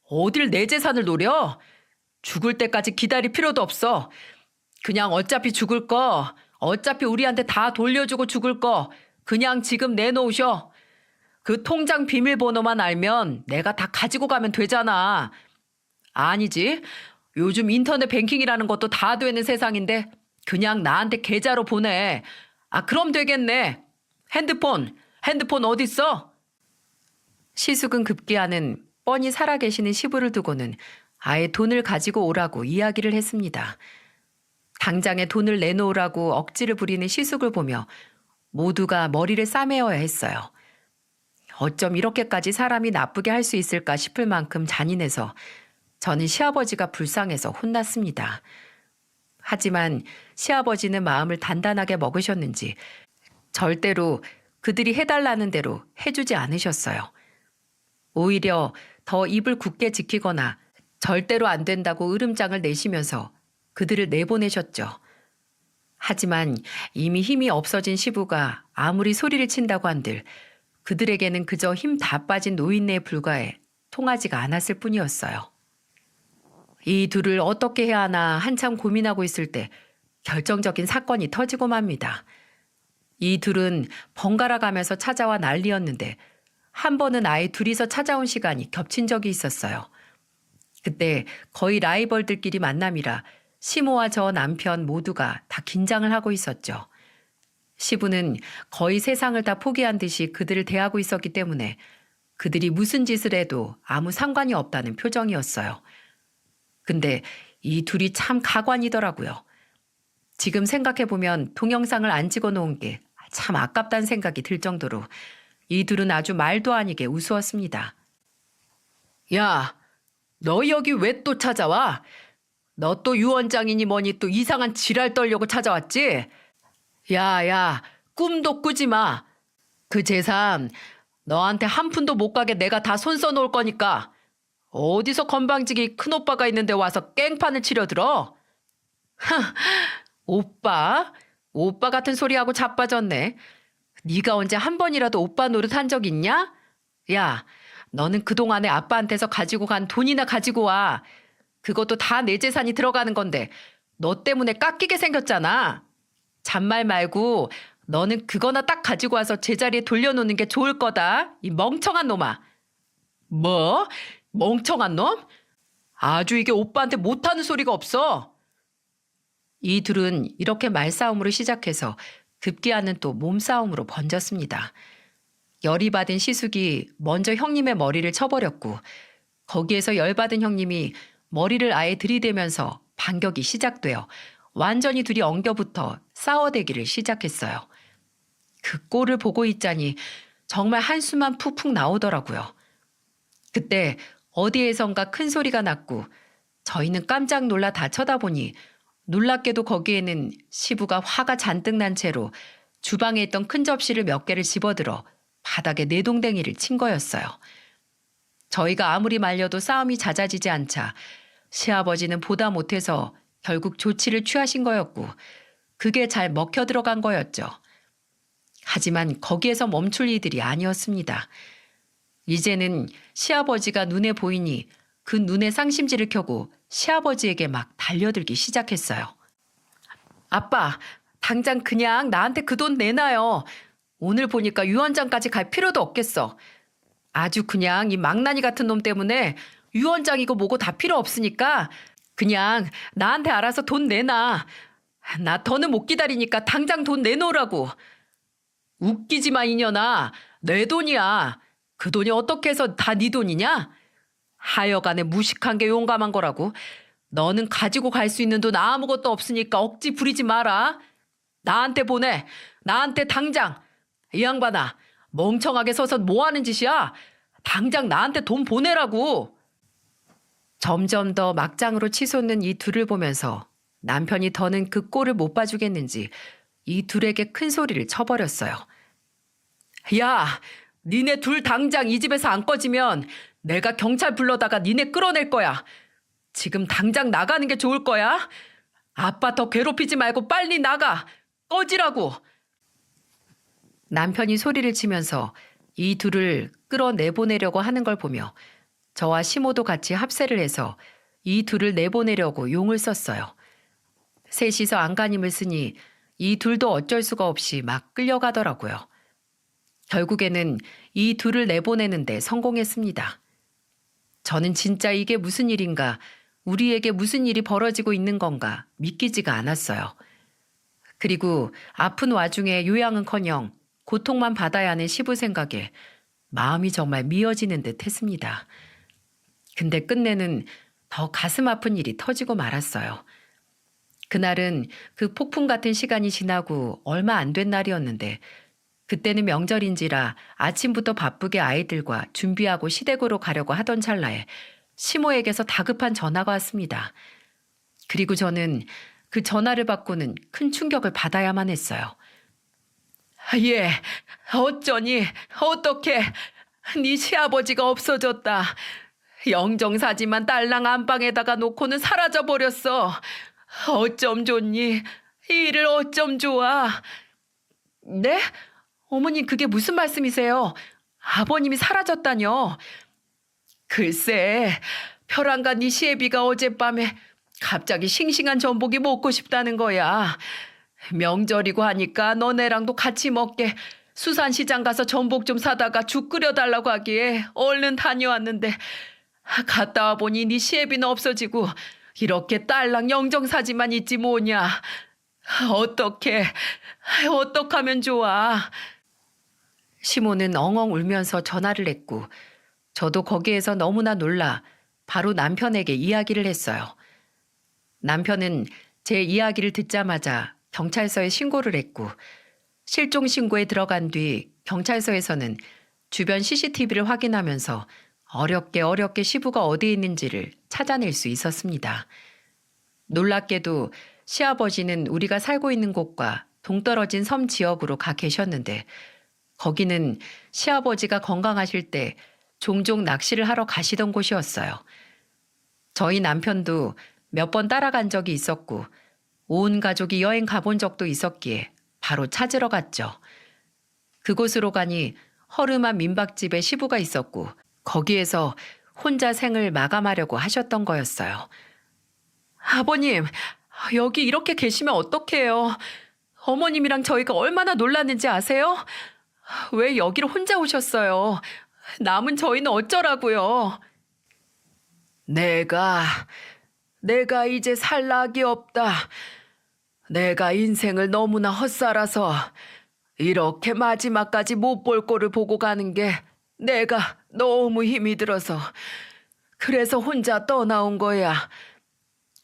어딜 내 재산을 노려? 죽을 때까지 기다릴 필요도 없어. 그냥 어차피 죽을 거, 어차피 우리한테 다 돌려주고 죽을 거, 그냥 지금 내놓으셔. 그 통장 비밀번호만 알면 내가 다 가지고 가면 되잖아. 아니지. 요즘 인터넷 뱅킹이라는 것도 다 되는 세상인데 그냥 나한테 계좌로 보내. 아, 그럼 되겠네. 핸드폰 어딨어? 시숙은 급기야는 뻔히 살아계시는 시부를 두고는 아예 돈을 가지고 오라고 이야기를 했습니다. 당장에 돈을 내놓으라고 억지를 부리는 시숙을 보며 모두가 머리를 싸매어야 했어요. 어쩜 이렇게까지 사람이 나쁘게 할 수 있을까 싶을 만큼 잔인해서 저는 시아버지가 불쌍해서 혼났습니다. 하지만 시아버지는 마음을 단단하게 먹으셨는지 절대로 그들이 해달라는 대로 해주지 않으셨어요. 오히려 더 입을 굳게 지키거나 절대로 안 된다고 으름장을 내시면서 그들을 내보내셨죠. 하지만 이미 힘이 없어진 시부가 아무리 소리를 친다고 한들 그들에게는 그저 힘 다 빠진 노인네에 불과해 통하지가 않았을 뿐이었어요. 이 둘을 어떻게 해야 하나 한참 고민하고 있을 때 결정적인 사건이 터지고 맙니다. 이 둘은 번갈아 가면서 찾아와 난리였는데 한 번은 아예 둘이서 찾아온 시간이 겹친 적이 있었어요. 그때 거의 라이벌들끼리 만남이라 시모와 저 남편 모두가 다 긴장을 하고 있었죠. 시부는 거의 세상을 다 포기한 듯이 그들을 대하고 있었기 때문에 그들이 무슨 짓을 해도 아무 상관이 없다는 표정이었어요. 근데 이 둘이 참 가관이더라고요. 지금 생각해보면 동영상을 안 찍어놓은 게 참 아깝다는 생각이 들 정도로 이 둘은 아주 말도 아니게 우스웠습니다. 야, 너 여기 왜 또 찾아와? 너 또 유언장이니 뭐니 또 이상한 지랄 떨려고 찾아왔지? 야, 꿈도 꾸지 마. 그 재산 너한테 한 푼도 못 가게 내가 다 손 써놓을 거니까 어디서 건방지게 큰오빠가 있는데 와서 깽판을 치려들어? 오빠? 오빠 같은 소리하고 자빠졌네. 네가 언제 한 번이라도 오빠 노릇 한 적 있냐? 야, 너는 그동안에 아빠한테서 가지고 간 돈이나 가지고 와. 그것도 다 내 재산이 들어가는 건데 너 때문에 깎이게 생겼잖아. 잔말 말고 너는 그거나 딱 가지고 와서 제자리에 돌려놓는 게 좋을 거다. 이 멍청한 놈아. 뭐? 멍청한 놈? 아주 이게 오빠한테 못하는 소리가 없어. 이 둘은 이렇게 말싸움으로 시작해서 급기야는 또 몸싸움으로 번졌습니다. 열이 받은 시숙이 먼저 형님의 머리를 쳐버렸고 거기에서 열받은 형님이 머리를 아예 들이대면서 반격이 시작되어 완전히 둘이 엉겨붙어 싸워대기를 시작했어요. 그 꼴을 보고 있자니 정말 한숨만 푹푹 나오더라고요. 그때 어디에선가 큰 소리가 났고 저희는 깜짝 놀라 다 쳐다보니 놀랍게도 거기에는 시부가 화가 잔뜩 난 채로 주방에 있던 큰 접시를 몇 개를 집어들어 바닥에 내동댕이를 친 거였어요. 저희가 아무리 말려도 싸움이 잦아지지 않자 시아버지는 보다 못해서 결국 조치를 취하신 거였고 그게 잘 먹혀 들어간 거였죠. 하지만 거기에서 멈출 이들이 아니었습니다. 이제는 시아버지가 눈에 보이니 그 눈에 쌍심지를 켜고 시아버지에게 막 달려들기 시작했어요. 아빠, 당장 그냥 나한테 그 돈 내놔요. 오늘 보니까 유언장까지 갈 필요도 없겠어. 아주 그냥 이 망나니 같은 놈 때문에 유언장이고 뭐고 다 필요 없으니까 그냥 나한테 알아서 돈 내놔. 나 더는 못 기다리니까 당장 돈 내놓으라고. 웃기지 마 이년아. 내 돈이야. 그 돈이 어떻게 해서 다 네 돈이냐? 하여간에 무식한 게 용감한 거라고. 너는 가지고 갈 수 있는 돈 아무것도 없으니까 억지 부리지 마라. 나한테 보내. 나한테 당장. 이 양반아. 멍청하게 서서 뭐 하는 짓이야? 당장 나한테 돈 보내라고. 점점 더 막장으로 치솟는 이 둘을 보면서 남편이 더는 그 꼴을 못 봐주겠는지 이 둘에게 큰 소리를 쳐버렸어요. 야, 니네 둘 당장 이 집에서 안 꺼지면 내가 경찰 불러다가 니네 끌어낼 거야. 지금 당장 나가는 게 좋을 거야. 아빠 더 괴롭히지 말고 빨리 나가. 꺼지라고. 남편이 소리를 치면서 이 둘을 끌어내보내려고 하는 걸 보며 저와 시모도 같이 합세를 해서 이 둘을 내보내려고 용을 썼어요. 셋이서 안간힘을 쓰니 이 둘도 어쩔 수가 없이 막 끌려가더라고요. 결국에는 이 둘을 내보내는데 성공했습니다. 저는 진짜 이게 무슨 일인가, 우리에게 무슨 일이 벌어지고 있는 건가 믿기지가 않았어요. 그리고 아픈 와중에 요양은커녕 고통만 받아야 하는 시부 생각에 마음이 정말 미어지는 듯 했습니다. 근데 끝내는 더 가슴 아픈 일이 터지고 말았어요. 그날은 그 폭풍 같은 시간이 지나고 얼마 안 된 날이었는데 그때는 명절인지라 아침부터 바쁘게 아이들과 준비하고 시댁으로 가려고 하던 찰나에 시모에게서 다급한 전화가 왔습니다. 그리고 저는 그 전화를 받고는 큰 충격을 받아야만 했어요. 예, 어쩌니, 어떻게, 네 시아버지가 없어졌다. 영정사지만 딸랑 안방에다가 놓고는 사라져버렸어. 어쩜 좋니? 이 일을 어쩜 좋아? 네? 어머님 그게 무슨 말씀이세요? 아버님이 사라졌다뇨? 글쎄, 벼랑간 네 시애비가 어젯밤에 갑자기 싱싱한 전복이 먹고 싶다는 거야. 명절이고 하니까 너네랑도 같이 먹게 수산시장 가서 전복 좀 사다가 죽 끓여달라고 하기에 얼른 다녀왔는데 갔다 와 보니 네 시애비는 없어지고 이렇게 딸랑 영정사지만 있지 뭐냐. 어떡하면 좋아. 시모는 엉엉 울면서 전화를 했고 저도 거기에서 너무나 놀라 바로 남편에게 이야기를 했어요. 남편은 제 이야기를 듣자마자 경찰서에 신고를 했고 실종 신고에 들어간 뒤 경찰서에서는 주변 CCTV를 확인하면서 어렵게 시부가 어디에 있는지를 찾아낼 수 있었습니다. 놀랍게도 시아버지는 우리가 살고 있는 곳과 동떨어진 섬 지역으로 가 계셨는데 거기는 시아버지가 건강하실 때 종종 낚시를 하러 가시던 곳이었어요. 저희 남편도 몇 번 따라간 적이 있었고 온 가족이 여행 가본 적도 있었기에 바로 찾으러 갔죠. 그곳으로 가니 허름한 민박집에 시부가 있었고 거기에서 혼자 생을 마감하려고 하셨던 거였어요. 아버님, 여기 이렇게 계시면 어떡해요? 어머님이랑 저희가 얼마나 놀랐는지 아세요? 왜 여기로 혼자 오셨어요? 남은 저희는 어쩌라고요? 내가 이제 살 낙이 없다. 내가 인생을 너무나 헛살아서 이렇게 마지막까지 못 볼 꼴을 보고 가는 게 내가 너무 힘이 들어서 그래서 혼자 떠나온 거야.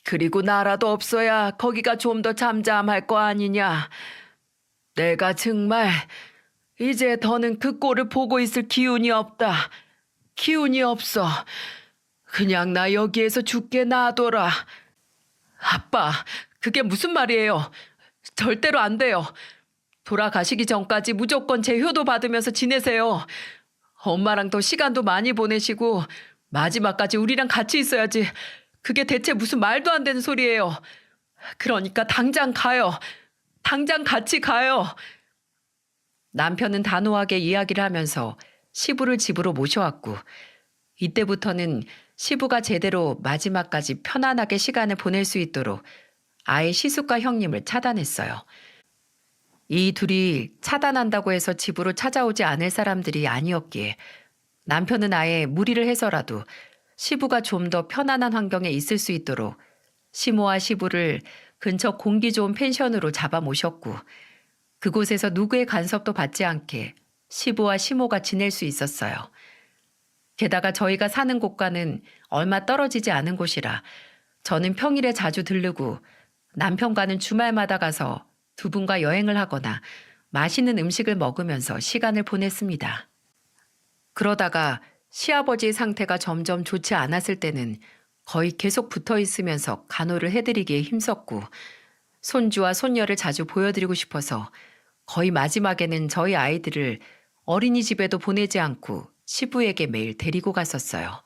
그리고 나라도 없어야 거기가 좀 더 잠잠할 거 아니냐. 내가 정말 이제 더는 그 꼴을 보고 있을 기운이 없다. 기운이 없어. 그냥 나 여기에서 죽게 놔둬라. 아빠, 그게 무슨 말이에요? 절대로 안 돼요. 돌아가시기 전까지 무조건 제 효도 받으면서 지내세요. 엄마랑 더 시간도 많이 보내시고 마지막까지 우리랑 같이 있어야지. 그게 대체 무슨 말도 안 되는 소리예요. 그러니까 당장 가요. 당장 같이 가요. 남편은 단호하게 이야기를 하면서 시부를 집으로 모셔왔고 이때부터는 시부가 제대로 마지막까지 편안하게 시간을 보낼 수 있도록 아예 시숙과 형님을 차단했어요. 이 둘이 차단한다고 해서 집으로 찾아오지 않을 사람들이 아니었기에 남편은 아예 무리를 해서라도 시부가 좀 더 편안한 환경에 있을 수 있도록 시모와 시부를 근처 공기 좋은 펜션으로 잡아 모셨고 그곳에서 누구의 간섭도 받지 않게 시부와 시모가 지낼 수 있었어요. 게다가 저희가 사는 곳과는 얼마 떨어지지 않은 곳이라 저는 평일에 자주 들르고 남편과는 주말마다 가서 두 분과 여행을 하거나 맛있는 음식을 먹으면서 시간을 보냈습니다. 그러다가 시아버지의 상태가 점점 좋지 않았을 때는 거의 계속 붙어 있으면서 간호를 해드리기에 힘썼고 손주와 손녀를 자주 보여드리고 싶어서 거의 마지막에는 저희 아이들을 어린이집에도 보내지 않고 시부에게 매일 데리고 갔었어요.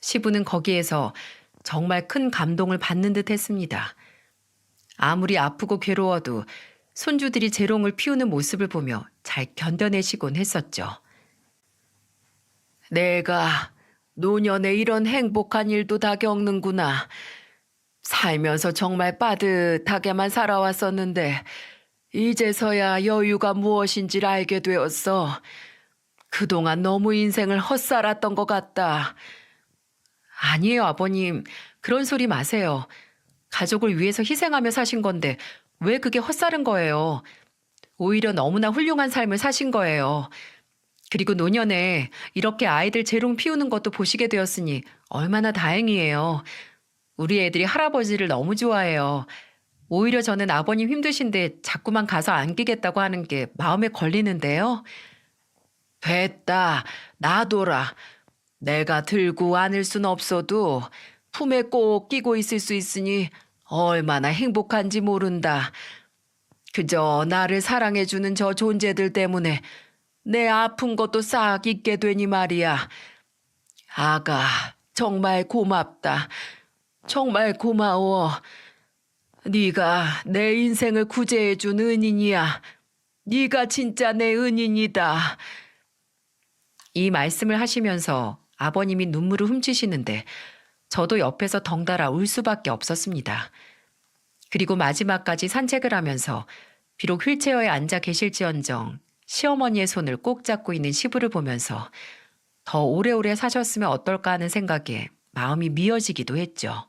시부는 거기에서 정말 큰 감동을 받는 듯 했습니다. 아무리 아프고 괴로워도 손주들이 재롱을 피우는 모습을 보며 잘 견뎌내시곤 했었죠. 노년에 이런 행복한 일도 다 겪는구나. 살면서 정말 빠듯하게만 살아왔었는데 이제서야 여유가 무엇인지를 알게 되었어. 그동안 너무 인생을 헛살았던 것 같다. 아니에요, 아버님. 그런 소리 마세요. 가족을 위해서 희생하며 사신 건데 왜 그게 헛살은 거예요? 오히려 너무나 훌륭한 삶을 사신 거예요. 그리고 노년에 이렇게 아이들 재롱 피우는 것도 보시게 되었으니 얼마나 다행이에요. 우리 애들이 할아버지를 너무 좋아해요. 오히려 저는 아버님 힘드신데 자꾸만 가서 안기겠다고 하는 게 마음에 걸리는데요. 됐다. 놔둬라. 내가 들고 안을 순 없어도 품에 꼭 끼고 있을 수 있으니 얼마나 행복한지 모른다. 그저 나를 사랑해주는 저 존재들 때문에 내 아픈 것도 싹 잊게 되니 말이야. 아가, 정말 고맙다. 정말 고마워. 네가 내 인생을 구제해준 은인이야. 네가 진짜 내 은인이다. 이 말씀을 하시면서 아버님이 눈물을 훔치시는데 저도 옆에서 덩달아 울 수밖에 없었습니다. 그리고 마지막까지 산책을 하면서 비록 휠체어에 앉아 계실지언정 시어머니의 손을 꼭 잡고 있는 시부를 보면서 더 오래오래 사셨으면 어떨까 하는 생각에 마음이 미어지기도 했죠.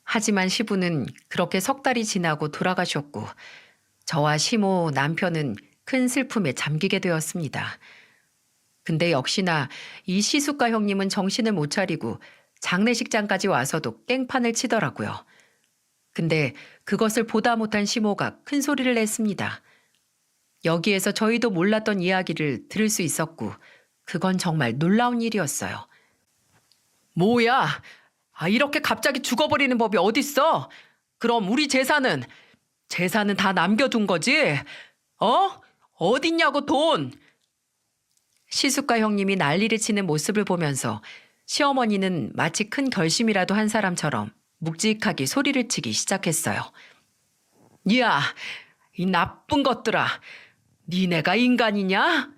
하지만 시부는 그렇게 석 달이 지나고 돌아가셨고 저와 시모 남편은 큰 슬픔에 잠기게 되었습니다. 근데 역시나 이 시숙과 형님은 정신을 못 차리고 장례식장까지 와서도 깽판을 치더라고요. 근데 그것을 보다 못한 시모가 큰 소리를 냈습니다. 여기에서 저희도 몰랐던 이야기를 들을 수 있었고 그건 정말 놀라운 일이었어요. 뭐야? 이렇게 갑자기 죽어버리는 법이 어딨어? 그럼 우리 재산은 다 남겨둔 거지? 어딨냐고 돈? 시숙과 형님이 난리를 치는 모습을 보면서 시어머니는 마치 큰 결심이라도 한 사람처럼 묵직하게 소리를 치기 시작했어요. 야, 이 나쁜 것들아. 니네가 인간이냐?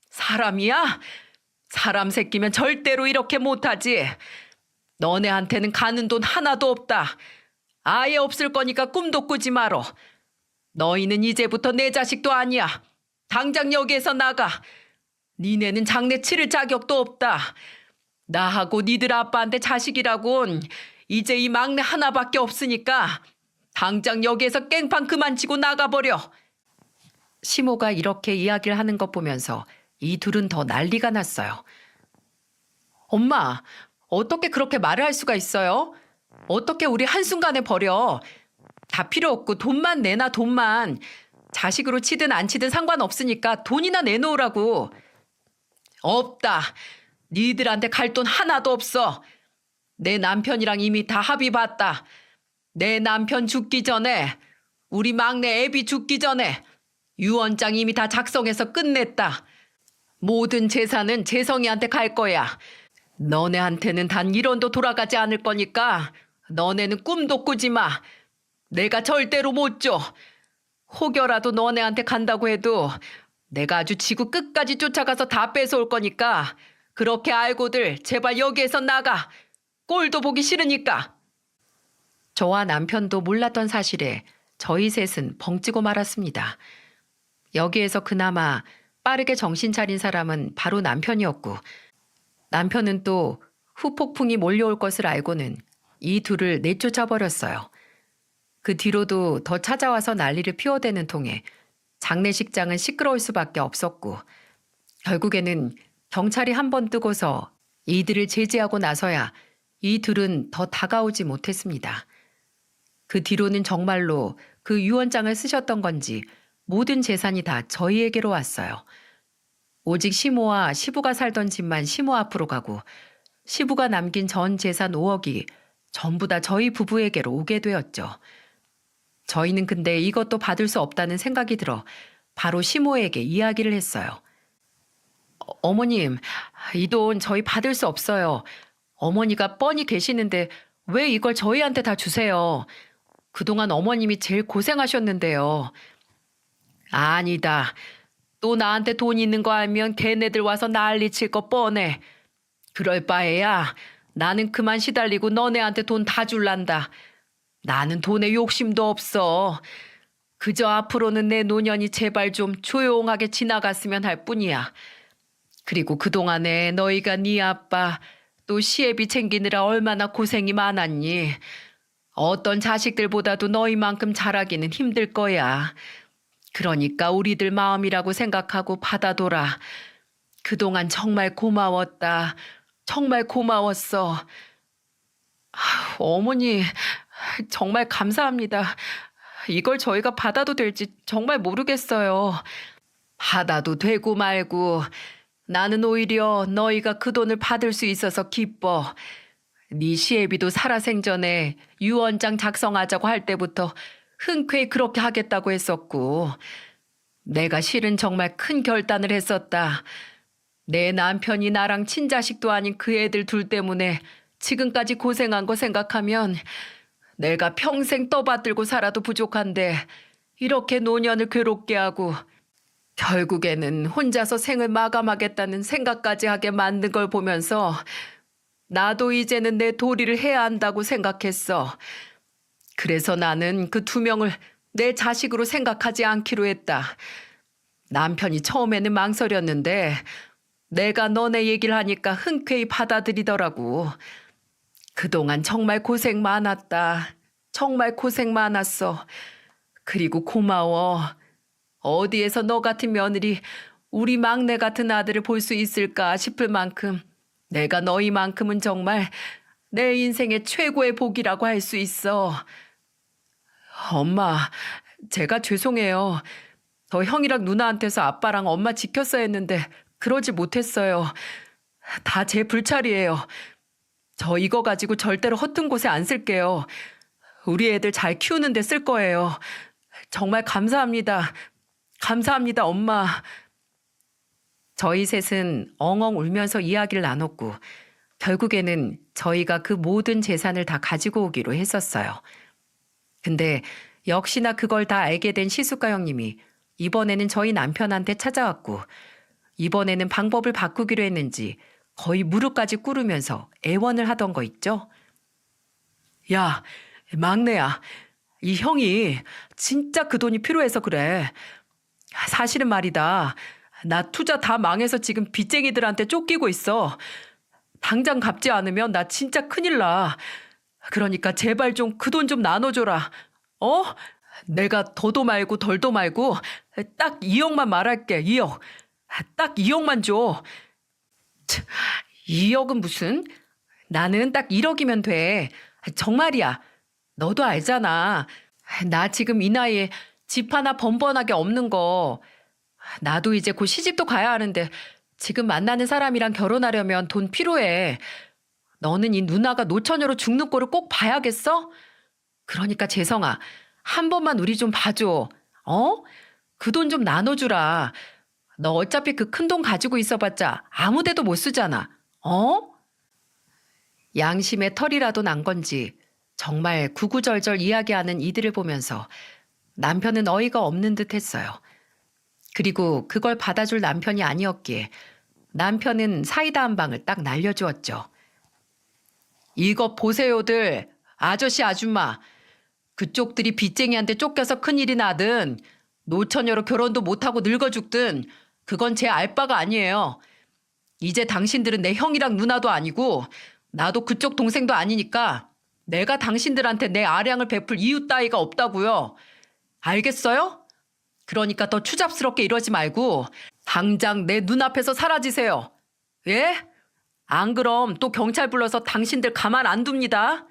사람이야? 사람 새끼면 절대로 이렇게 못하지. 너네한테는 가는 돈 하나도 없다. 아예 없을 거니까 꿈도 꾸지 마라. 너희는 이제부터 내 자식도 아니야. 당장 여기에서 나가. 니네는 장례 치를 자격도 없다. 나하고 니들 아빠한테 자식이라곤 이제 이 막내 하나밖에 없으니까 당장 여기에서 깽판 그만 치고 나가버려. 시모가 이렇게 이야기를 하는 것 보면서 이 둘은 더 난리가 났어요. 엄마, 어떻게 그렇게 말을 할 수가 있어요? 어떻게 우리 한순간에 버려? 다 필요 없고 돈만 내놔, 돈만. 자식으로 치든 안 치든 상관없으니까 돈이나 내놓으라고. 없다. 니들한테 갈 돈 하나도 없어. 내 남편이랑 이미 다 합의 봤다. 내 남편 죽기 전에, 우리 막내 애비 죽기 전에 유언장 이미 다 작성해서 끝냈다. 모든 재산은 재성이한테 갈 거야. 너네한테는 단 1원도 돌아가지 않을 거니까 너네는 꿈도 꾸지 마. 내가 절대로 못 줘. 혹여라도 너네한테 간다고 해도 내가 아주 지구 끝까지 쫓아가서 다 뺏어올 거니까 그렇게 알고들 제발 여기에서 나가. 꼴도 보기 싫으니까. 저와 남편도 몰랐던 사실에 저희 셋은 벙찌고 말았습니다. 여기에서 그나마 빠르게 정신 차린 사람은 바로 남편이었고 남편은 또 후폭풍이 몰려올 것을 알고는 이 둘을 내쫓아 버렸어요. 그 뒤로도 더 찾아와서 난리를 피워대는 통에 장례식장은 시끄러울 수밖에 없었고 결국에는 경찰이 한 번 뜨고서 이들을 제지하고 나서야 이 둘은 더 다가오지 못했습니다. 그 뒤로는 정말로 그 유언장을 쓰셨던 건지 모든 재산이 다 저희에게로 왔어요. 오직 시모와 시부가 살던 집만 시모 앞으로 가고 시부가 남긴 전 재산 5억이 전부 다 저희 부부에게로 오게 되었죠. 저희는 근데 이것도 받을 수 없다는 생각이 들어 바로 시모에게 이야기를 했어요. 어머님, 이 돈 저희 받을 수 없어요. 어머니가 뻔히 계시는데 왜 이걸 저희한테 다 주세요? 그동안 어머님이 제일 고생하셨는데요. 아니다. 또 나한테 돈 있는 거 알면 걔네들 와서 난리 칠 거 뻔해. 그럴 바에야 나는 그만 시달리고 너네한테 돈 다 줄란다. 나는 돈에 욕심도 없어. 그저 앞으로는 내 노년이 제발 좀 조용하게 지나갔으면 할 뿐이야. 그리고 그동안에 너희가 네 아빠 또 시애비 챙기느라 얼마나 고생이 많았니. 어떤 자식들보다도 너희만큼 잘하기는 힘들 거야. 그러니까 우리들 마음이라고 생각하고 받아둬라. 그동안 정말 고마웠다. 정말 고마웠어. 어머니, 정말 감사합니다. 이걸 저희가 받아도 될지 정말 모르겠어요. 받아도 되고 말고 나는 오히려 너희가 그 돈을 받을 수 있어서 기뻐. 네 시애비도 살아생전에 유언장 작성하자고 할 때부터 흔쾌히 그렇게 하겠다고 했었고 내가 실은 정말 큰 결단을 했었다. 내 남편이 나랑 친자식도 아닌 그 애들 둘 때문에 지금까지 고생한 거 생각하면 내가 평생 떠받들고 살아도 부족한데 이렇게 노년을 괴롭게 하고 결국에는 혼자서 생을 마감하겠다는 생각까지 하게 만든 걸 보면서 나도 이제는 내 도리를 해야 한다고 생각했어. 그래서 나는 그 두 명을 내 자식으로 생각하지 않기로 했다. 남편이 처음에는 망설였는데 내가 너네 얘기를 하니까 흔쾌히 받아들이더라고. 그동안 정말 고생 많았다. 정말 고생 많았어. 그리고 고마워. 어디에서 너 같은 며느리, 우리 막내 같은 아들을 볼 수 있을까 싶을 만큼 내가 너희만큼은 정말 내 인생의 최고의 복이라고 할 수 있어. 엄마, 제가 죄송해요. 저 형이랑 누나한테서 아빠랑 엄마 지켰어야 했는데 그러지 못했어요. 다 제 불찰이에요. 저 이거 가지고 절대로 허튼 곳에 안 쓸게요. 우리 애들 잘 키우는 데 쓸 거예요. 정말 감사합니다. 감사합니다, 엄마. 저희 셋은 엉엉 울면서 이야기를 나눴고 결국에는 저희가 그 모든 재산을 다 가지고 오기로 했었어요. 근데 역시나 그걸 다 알게 된 시숙가 형님이 이번에는 저희 남편한테 찾아왔고 이번에는 방법을 바꾸기로 했는지 거의 무릎까지 꿇으면서 애원을 하던 거 있죠? 야, 막내야. 이 형이 진짜 그 돈이 필요해서 그래. 사실은 말이다. 나 투자 다 망해서 지금 빚쟁이들한테 쫓기고 있어. 당장 갚지 않으면 나 진짜 큰일 나. 그러니까 제발 좀 그 돈 좀 나눠줘라. 어? 내가 더도 말고 덜도 말고 딱 2억만 말할게. 2억. 딱 2억만 줘. 2억은 무슨? 나는 딱 1억이면 돼. 정말이야. 너도 알잖아. 나 지금 이 나이에 집 하나 번번하게 없는 거. 나도 이제 곧 시집도 가야 하는데 지금 만나는 사람이랑 결혼하려면 돈 필요해. 너는 이 누나가 노처녀로 죽는 꼴을 꼭 봐야겠어? 그러니까 재성아, 한 번만 우리 좀 봐줘. 어? 그 돈 좀 나눠주라. 너 어차피 그 큰 돈 가지고 있어봤자 아무 데도 못 쓰잖아. 어? 양심의 털이라도 난 건지 정말 구구절절 이야기하는 이들을 보면서 남편은 어이가 없는 듯 했어요. 그리고 그걸 받아줄 남편이 아니었기에 남편은 사이다 한 방을 딱 날려주었죠. 이거 보세요들, 아저씨 아줌마. 그쪽들이 빚쟁이한테 쫓겨서 큰일이 나든 노처녀로 결혼도 못하고 늙어 죽든 그건 제 알 바가 아니에요. 이제 당신들은 내 형이랑 누나도 아니고 나도 그쪽 동생도 아니니까 내가 당신들한테 내 아량을 베풀 이유 따위가 없다고요. 알겠어요? 그러니까 더 추잡스럽게 이러지 말고 당장 내 눈앞에서 사라지세요. 예? 안 그럼 또 경찰 불러서 당신들 가만 안 둡니다.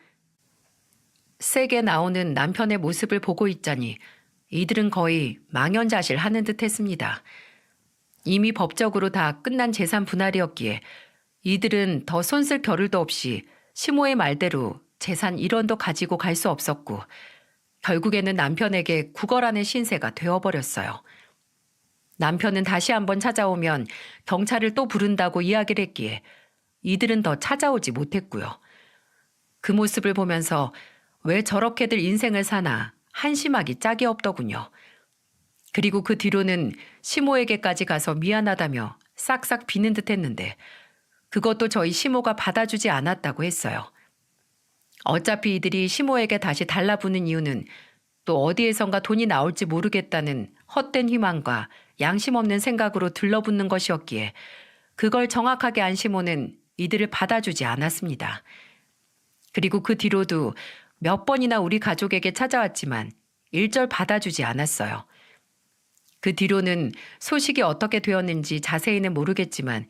세게 나오는 남편의 모습을 보고 있자니 이들은 거의 망연자실하는 듯 했습니다. 이미 법적으로 다 끝난 재산 분할이었기에 이들은 더 손쓸 겨를도 없이 시모의 말대로 재산 1원도 가지고 갈 수 없었고 결국에는 남편에게 구걸하는 신세가 되어버렸어요. 남편은 다시 한번 찾아오면 경찰을 또 부른다고 이야기를 했기에 이들은 더 찾아오지 못했고요. 그 모습을 보면서 왜 저렇게들 인생을 사나 한심하기 짝이 없더군요. 그리고 그 뒤로는 시모에게까지 가서 미안하다며 싹싹 비는 듯 했는데 그것도 저희 시모가 받아주지 않았다고 했어요. 어차피 이들이 시모에게 다시 달라붙는 이유는 또 어디에선가 돈이 나올지 모르겠다는 헛된 희망과 양심 없는 생각으로 들러붙는 것이었기에 그걸 정확하게 안 시모는 이들을 받아주지 않았습니다. 그리고 그 뒤로도 몇 번이나 우리 가족에게 찾아왔지만 일절 받아주지 않았어요. 그 뒤로는 소식이 어떻게 되었는지 자세히는 모르겠지만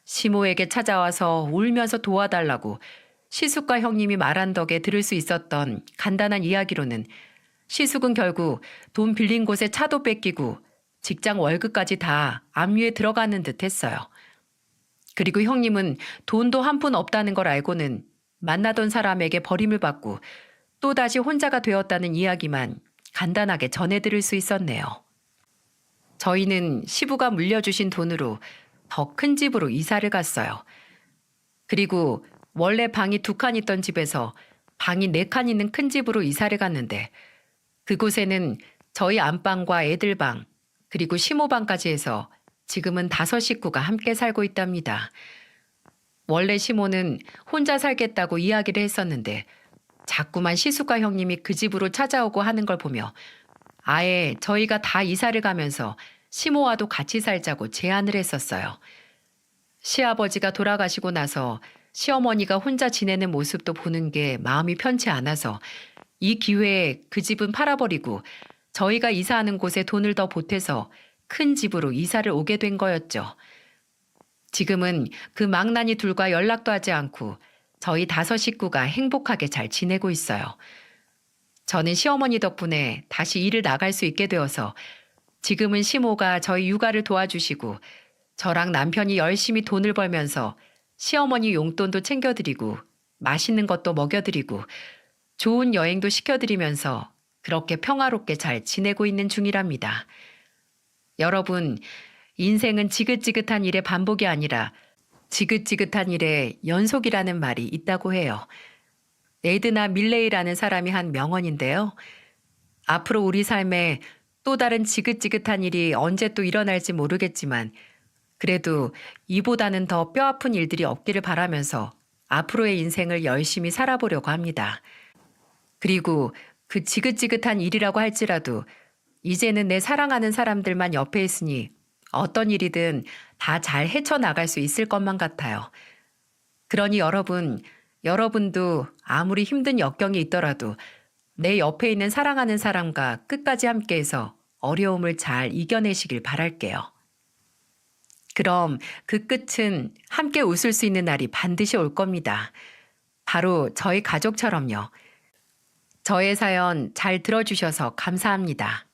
시모에게 찾아와서 울면서 도와달라고 시숙과 형님이 말한 덕에 들을 수 있었던 간단한 이야기로는 시숙은 결국 돈 빌린 곳에 차도 뺏기고 직장 월급까지 다 압류에 들어가는 듯 했어요. 그리고 형님은 돈도 한 푼 없다는 걸 알고는 만나던 사람에게 버림을 받고 또다시 혼자가 되었다는 이야기만 간단하게 전해 들을 수 있었네요. 저희는 시부가 물려주신 돈으로 더 큰 집으로 이사를 갔어요. 그리고 원래 방이 2칸 있던 집에서 방이 4칸 있는 큰 집으로 이사를 갔는데 그곳에는 저희 안방과 애들 방 그리고 시모방까지 해서 지금은 5 식구가 함께 살고 있답니다. 원래 시모는 혼자 살겠다고 이야기를 했었는데 자꾸만 시숙과 형님이 그 집으로 찾아오고 하는 걸 보며 아예 저희가 다 이사를 가면서 시모와도 같이 살자고 제안을 했었어요. 시아버지가 돌아가시고 나서 시어머니가 혼자 지내는 모습도 보는 게 마음이 편치 않아서 이 기회에 그 집은 팔아버리고 저희가 이사하는 곳에 돈을 더 보태서 큰 집으로 이사를 오게 된 거였죠. 지금은 그 망나니 둘과 연락도 하지 않고 저희 5 식구가 행복하게 잘 지내고 있어요. 저는 시어머니 덕분에 다시 일을 나갈 수 있게 되어서 지금은 시모가 저희 육아를 도와주시고 저랑 남편이 열심히 돈을 벌면서 시어머니 용돈도 챙겨드리고 맛있는 것도 먹여드리고 좋은 여행도 시켜드리면서 그렇게 평화롭게 잘 지내고 있는 중이랍니다. 여러분, 인생은 지긋지긋한 일의 반복이 아니라 지긋지긋한 일의 연속이라는 말이 있다고 해요. 에드나 밀레이라는 사람이 한 명언인데요. 앞으로 우리 삶에 또 다른 지긋지긋한 일이 언제 또 일어날지 모르겠지만 그래도 이보다는 더 뼈아픈 일들이 없기를 바라면서 앞으로의 인생을 열심히 살아보려고 합니다. 그리고 그 지긋지긋한 일이라고 할지라도 이제는 내 사랑하는 사람들만 옆에 있으니 어떤 일이든 다 잘 헤쳐나갈 수 있을 것만 같아요. 그러니 여러분도 아무리 힘든 역경이 있더라도 내 옆에 있는 사랑하는 사람과 끝까지 함께해서 어려움을 잘 이겨내시길 바랄게요. 그럼 그 끝은 함께 웃을 수 있는 날이 반드시 올 겁니다. 바로 저희 가족처럼요. 저의 사연 잘 들어주셔서 감사합니다.